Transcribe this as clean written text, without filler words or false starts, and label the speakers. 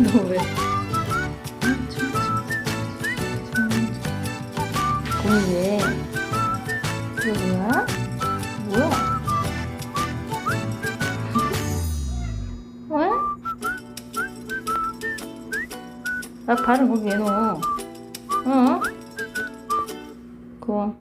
Speaker 1: 너 왜? 거기 왜? 이거 뭐야? 뭐야? 왜? 나 발은 거기 왜 넣어? 어? 그거